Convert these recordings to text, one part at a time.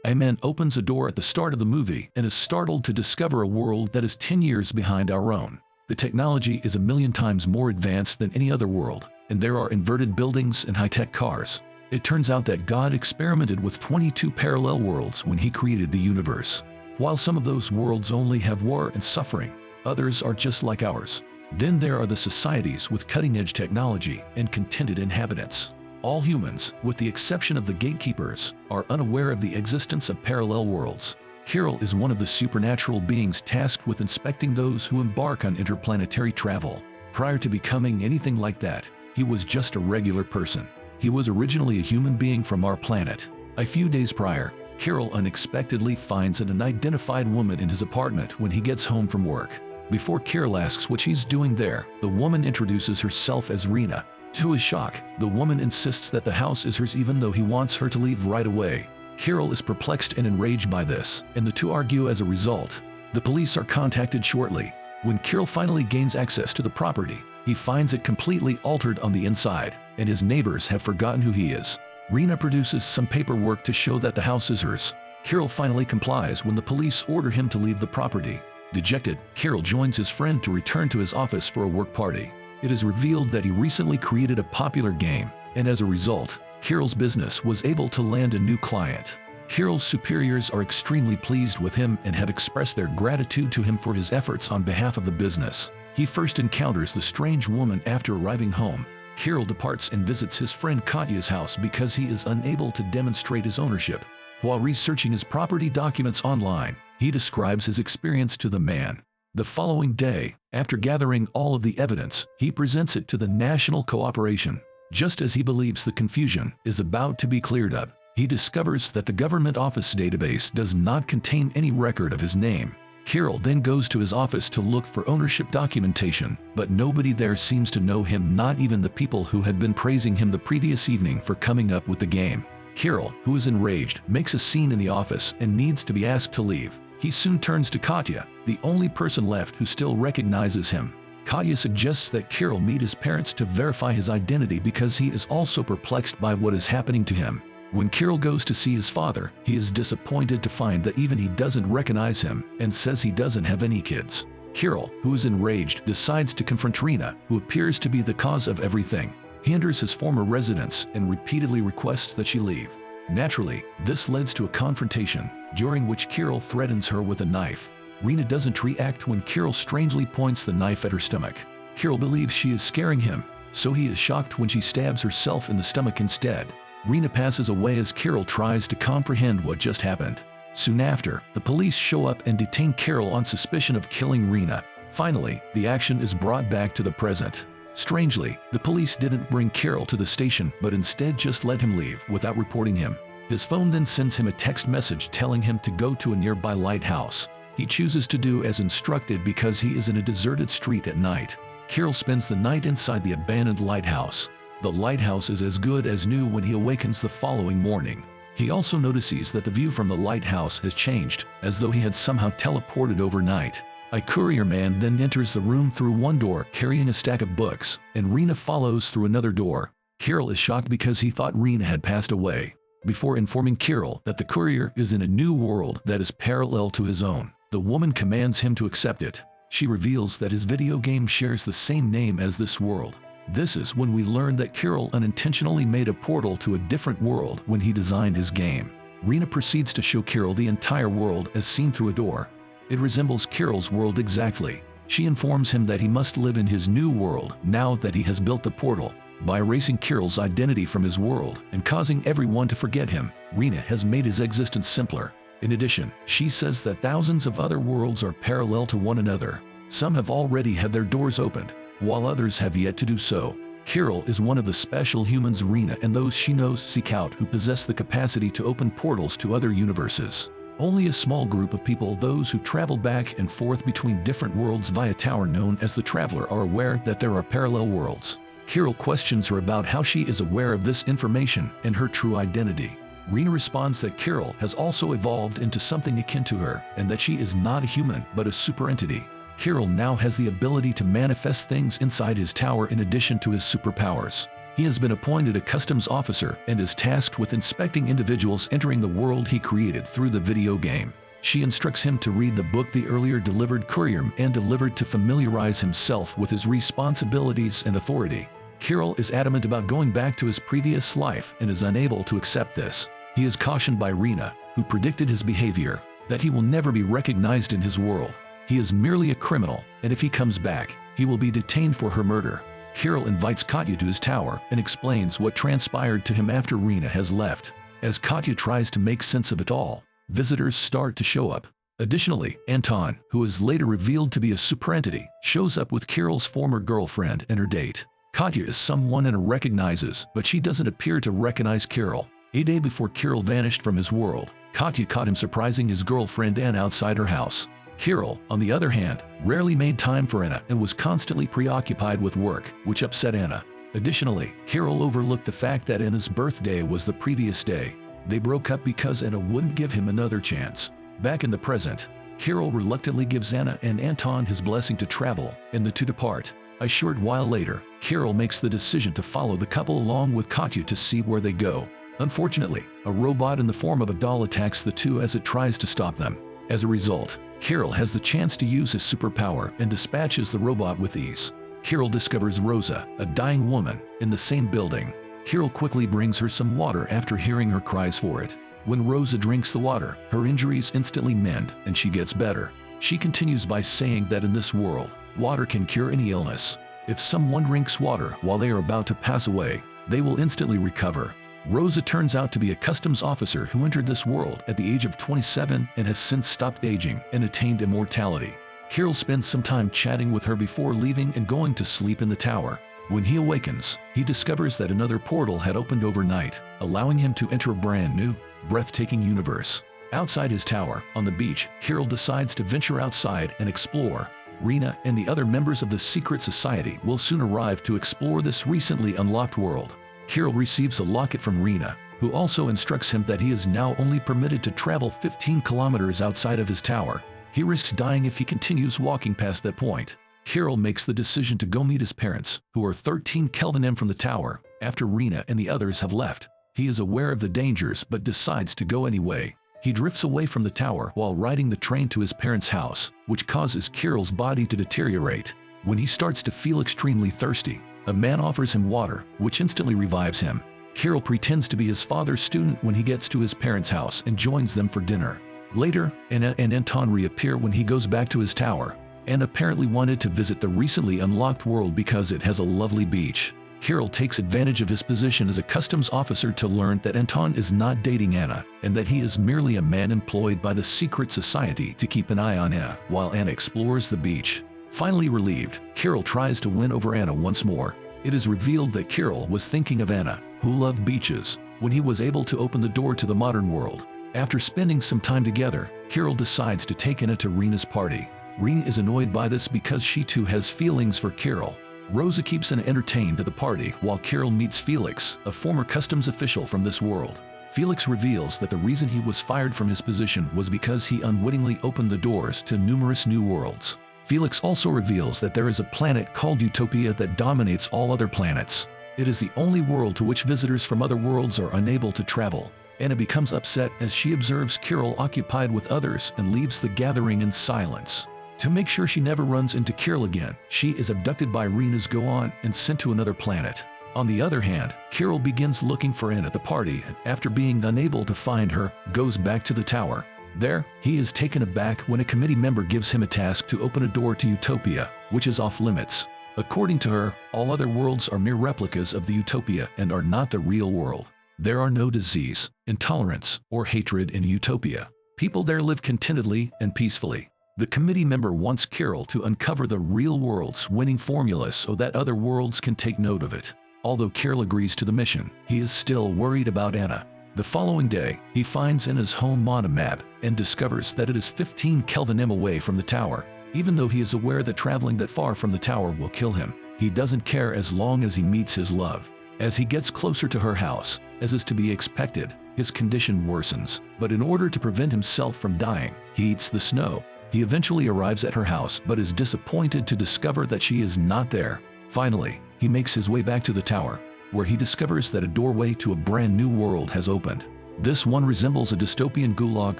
A man opens a door at the start of the movie and is startled to discover a world that is 10 years behind our own. The technology is a million times more advanced than any other world, and there are inverted buildings and high-tech cars. It turns out that God experimented with 22 parallel worlds when He created the universe. While some of those worlds only have war and suffering, others are just like ours. Then there are the societies with cutting-edge technology and contented inhabitants. All humans, with the exception of the gatekeepers, are unaware of the existence of parallel worlds. Kirill is one of the supernatural beings tasked with inspecting those who embark on interplanetary travel. Prior to becoming anything like that, he was just a regular person. He was originally a human being from our planet. A few days prior, Kirill unexpectedly finds an unidentified woman in his apartment when he gets home from work. Before Kirill asks what she's doing there, the woman introduces herself as Rena. To his shock, the woman insists that the house is hers even though he wants her to leave right away. Kirill is perplexed and enraged by this, and the two argue as a result. The police are contacted shortly. When Kirill finally gains access to the property, he finds it completely altered on the inside, and his neighbors have forgotten who he is. Rena produces some paperwork to show that the house is hers. Kirill finally complies when the police order him to leave the property. Dejected, Kirill joins his friend to return to his office for a work party. It is revealed that he recently created a popular game, and as a result, Kirill's business was able to land a new client. Kirill's superiors are extremely pleased with him and have expressed their gratitude to him for his efforts on behalf of the business. He first encounters the strange woman after arriving home. Kirill departs and visits his friend Katya's house because he is unable to demonstrate his ownership. While researching his property documents online, he describes his experience to the man. The following day, after gathering all of the evidence, he presents it to the National Cooperation. Just as he believes the confusion is about to be cleared up, he discovers that the government office database does not contain any record of his name. Kirill then goes to his office to look for ownership documentation, but nobody there seems to know him, not even the people who had been praising him the previous evening for coming up with the game. Kirill, who is enraged, makes a scene in the office and needs to be asked to leave. He soon turns to Katya, the only person left who still recognizes him. Katya suggests that Kirill meet his parents to verify his identity because he is also perplexed by what is happening to him. When Kirill goes to see his father, he is disappointed to find that even he doesn't recognize him and says he doesn't have any kids. Kirill, who is enraged, decides to confront Rena, who appears to be the cause of everything. He enters his former residence and repeatedly requests that she leave. Naturally, this leads to a confrontation, during which Kirill threatens her with a knife. Rena doesn't react when Kirill strangely points the knife at her stomach. Kirill believes she is scaring him, so he is shocked when she stabs herself in the stomach instead. Rena passes away as Kirill tries to comprehend what just happened. Soon after, the police show up and detain Kirill on suspicion of killing Rena. Finally, the action is brought back to the present. Strangely, the police didn't bring Kirill to the station but instead just let him leave without reporting him. His phone then sends him a text message telling him to go to a nearby lighthouse. He chooses to do as instructed because he is in a deserted street at night. Kirill spends the night inside the abandoned lighthouse. The lighthouse is as good as new when he awakens the following morning. He also notices that the view from the lighthouse has changed, as though he had somehow teleported overnight. A courier man then enters the room through one door carrying a stack of books, and Rena follows through another door. Kirill is shocked because he thought Rena had passed away. Before informing Kirill that the courier is in a new world that is parallel to his own, the woman commands him to accept it. She reveals that his video game shares the same name as this world. This is when we learn that Kirill unintentionally made a portal to a different world when he designed his game. Rena proceeds to show Kirill the entire world as seen through a door. It resembles Kirill's world exactly. She informs him that he must live in his new world now that he has built the portal. By erasing Kirill's identity from his world and causing everyone to forget him, Rena has made his existence simpler. In addition, she says that thousands of other worlds are parallel to one another. Some have already had their doors opened, while others have yet to do so. Kirill is one of the special humans Rena and those she knows seek out who possess the capacity to open portals to other universes. Only a small group of people, those who travel back and forth between different worlds via tower known as the Traveler, are aware that there are parallel worlds. Kirill questions her about how she is aware of this information and her true identity. Rena responds that Kirill has also evolved into something akin to her and that she is not a human but a super entity. Kirill now has the ability to manifest things inside his tower in addition to his superpowers. He has been appointed a customs officer and is tasked with inspecting individuals entering the world he created through the video game. She instructs him to read the book the earlier delivered courier and delivered to familiarize himself with his responsibilities and authority. Kirill is adamant about going back to his previous life and is unable to accept this. He is cautioned by Rena, who predicted his behavior, that he will never be recognized in his world. He is merely a criminal, and if he comes back, he will be detained for her murder. Kirill invites Katya to his tower and explains what transpired to him after Rena has left. As Katya tries to make sense of it all, visitors start to show up. Additionally, Anton, who is later revealed to be a superentity, shows up with Kirill's former girlfriend and her date. Katya is someone Anna recognizes, but she doesn't appear to recognize Kirill. A day before Kirill vanished from his world, Katya caught him surprising his girlfriend Anna outside her house. Kirill, on the other hand, rarely made time for Anna and was constantly preoccupied with work, which upset Anna. Additionally, Kirill overlooked the fact that Anna's birthday was the previous day. They broke up because Anna wouldn't give him another chance. Back in the present, Kirill reluctantly gives Anna and Anton his blessing to travel, and the two depart. A short while later, Kirill makes the decision to follow the couple along with Katya to see where they go. Unfortunately, a robot in the form of a doll attacks the two as it tries to stop them. As a result, Kirill has the chance to use his superpower and dispatches the robot with ease. Kirill discovers Rosa, a dying woman, in the same building. Kirill quickly brings her some water after hearing her cries for it. When Rosa drinks the water, her injuries instantly mend and she gets better. She continues by saying that in this world, water can cure any illness. If someone drinks water while they are about to pass away, they will instantly recover. Rosa turns out to be a customs officer who entered this world at the age of 27 and has since stopped aging and attained immortality. Kirill spends some time chatting with her before leaving and going to sleep in the tower. When he awakens, he discovers that another portal had opened overnight, allowing him to enter a brand new, breathtaking universe. Outside his tower, on the beach, Kirill decides to venture outside and explore. Rena and the other members of the secret society will soon arrive to explore this recently unlocked world. Kirill receives a locket from Rena, who also instructs him that he is now only permitted to travel 15 kilometers outside of his tower. He risks dying if he continues walking past that point. Kirill makes the decision to go meet his parents, who are 13 Kelvin M from the tower, after Rena and the others have left. He is aware of the dangers but decides to go anyway. He drifts away from the tower while riding the train to his parents' house, which causes Kirill's body to deteriorate. When he starts to feel extremely thirsty, a man offers him water, which instantly revives him. Kirill pretends to be his father's student when he gets to his parents' house and joins them for dinner. Later, Anna and Anton reappear when he goes back to his tower. Anna apparently wanted to visit the recently unlocked world because it has a lovely beach. Kirill takes advantage of his position as a customs officer to learn that Anton is not dating Anna, and that he is merely a man employed by the secret society to keep an eye on Anna while Anna explores the beach. Finally relieved, Kirill tries to win over Anna once more. It is revealed that Kirill was thinking of Anna, who loved beaches, when he was able to open the door to the modern world. After spending some time together, Kirill decides to take Anna to Rena's party. Rena is annoyed by this because she too has feelings for Kirill. Rosa keeps Anna entertained at the party while Kirill meets Felix, a former customs official from this world. Felix reveals that the reason he was fired from his position was because he unwittingly opened the doors to numerous new worlds. Felix also reveals that there is a planet called Utopia that dominates all other planets. It is the only world to which visitors from other worlds are unable to travel. Anna becomes upset as she observes Kirill occupied with others and leaves the gathering in silence. To make sure she never runs into Kirill again, she is abducted by Rena's Go-On and sent to another planet. On the other hand, Kirill begins looking for Anna at the party and, after being unable to find her, goes back to the tower. There, he is taken aback when a committee member gives him a task to open a door to Utopia, which is off limits. According to her, all other worlds are mere replicas of the Utopia and are not the real world. There are no disease, intolerance, or hatred in Utopia. People there live contentedly and peacefully. The committee member wants Kirill to uncover the real world's winning formula so that other worlds can take note of it. Although Kirill agrees to the mission, he is still worried about Anna. The following day, he finds Anna's home on a map and discovers that it is 15 Kelvin M away from the tower. Even though he is aware that traveling that far from the tower will kill him, he doesn't care as long as he meets his love. As he gets closer to her house, as is to be expected, his condition worsens. But in order to prevent himself from dying, he eats the snow. He eventually arrives at her house but is disappointed to discover that she is not there. Finally, he makes his way back to the tower. where he discovers that a doorway to a brand new world has opened. This one resembles a dystopian gulag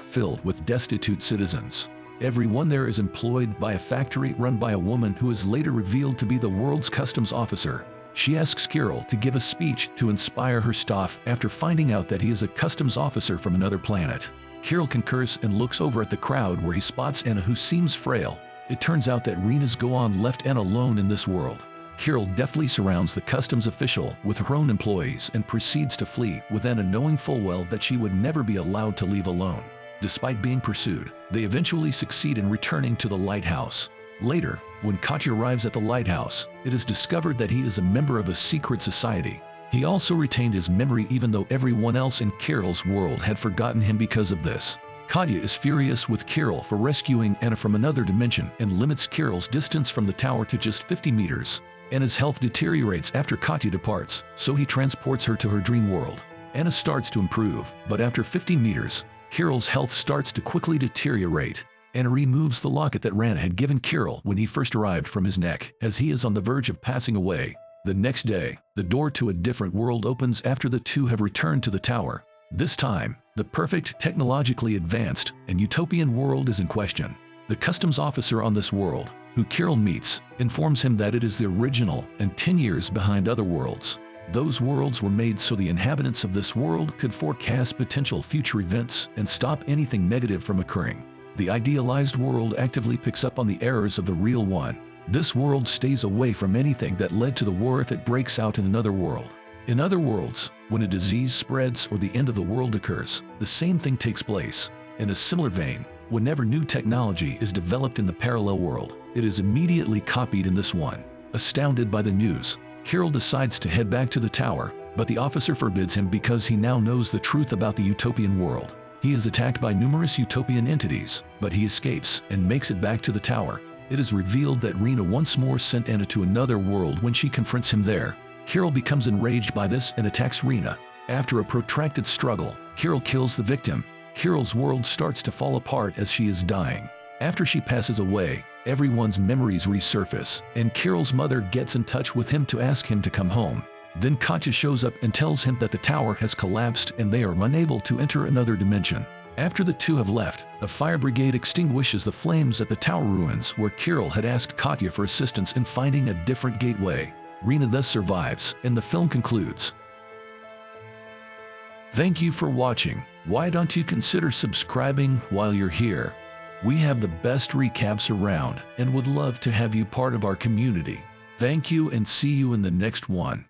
filled with destitute citizens. Everyone there is employed by a factory run by a woman who is later revealed to be the world's customs officer. She asks Kirill to give a speech to inspire her staff after finding out that he is a customs officer from another planet. Kirill concurs and looks over at the crowd where he spots Anna, who seems frail. It turns out that Rena's Gohan left Anna alone in this world. Kirill deftly surrounds the customs official with her own employees and proceeds to flee, with Anna knowing full well that she would never be allowed to leave alone. Despite being pursued, they eventually succeed in returning to the lighthouse. Later, when Katya arrives at the lighthouse, it is discovered that he is a member of a secret society. He also retained his memory even though everyone else in Kirill's world had forgotten him because of this. Katya is furious with Kirill for rescuing Anna from another dimension and limits Kirill's distance from the tower to just 50 meters. Anna's health deteriorates after Katya departs, so he transports her to her dream world. Anna starts to improve, but after 50 meters, Kirill's health starts to quickly deteriorate. Anna removes the locket that Rana had given Kirill when he first arrived from his neck, as he is on the verge of passing away. The next day, the door to a different world opens after the two have returned to the tower. This time, the perfect, technologically advanced, and utopian world is in question. The customs officer on this world, who Kirill meets, informs him that it is the original and 10 years behind other worlds. Those worlds were made so the inhabitants of this world could forecast potential future events and stop anything negative from occurring. The idealized world actively picks up on the errors of the real one. This world stays away from anything that led to the war if it breaks out in another world. In other worlds, when a disease spreads or the end of the world occurs, the same thing takes place. In a similar vein, whenever new technology is developed in the parallel world, it is immediately copied in this one. Astounded by the news, Kirill decides to head back to the tower, but the officer forbids him because he now knows the truth about the utopian world. He is attacked by numerous utopian entities, but he escapes and makes it back to the tower. It is revealed that Rena once more sent Anna to another world when she confronts him there. Kirill becomes enraged by this and attacks Rena. After a protracted struggle, Kirill kills the victim. Kirill's world starts to fall apart as she is dying. After she passes away, everyone's memories resurface, and Kirill's mother gets in touch with him to ask him to come home. Then Katya shows up and tells him that the tower has collapsed and they are unable to enter another dimension. After the two have left, a fire brigade extinguishes the flames at the tower ruins where Kirill had asked Katya for assistance in finding a different gateway. Rena thus survives, and the film concludes. Thank you for watching. Why don't you consider subscribing while you're here? We have the best recaps around and would love to have you part of our community. Thank you and see you in the next one.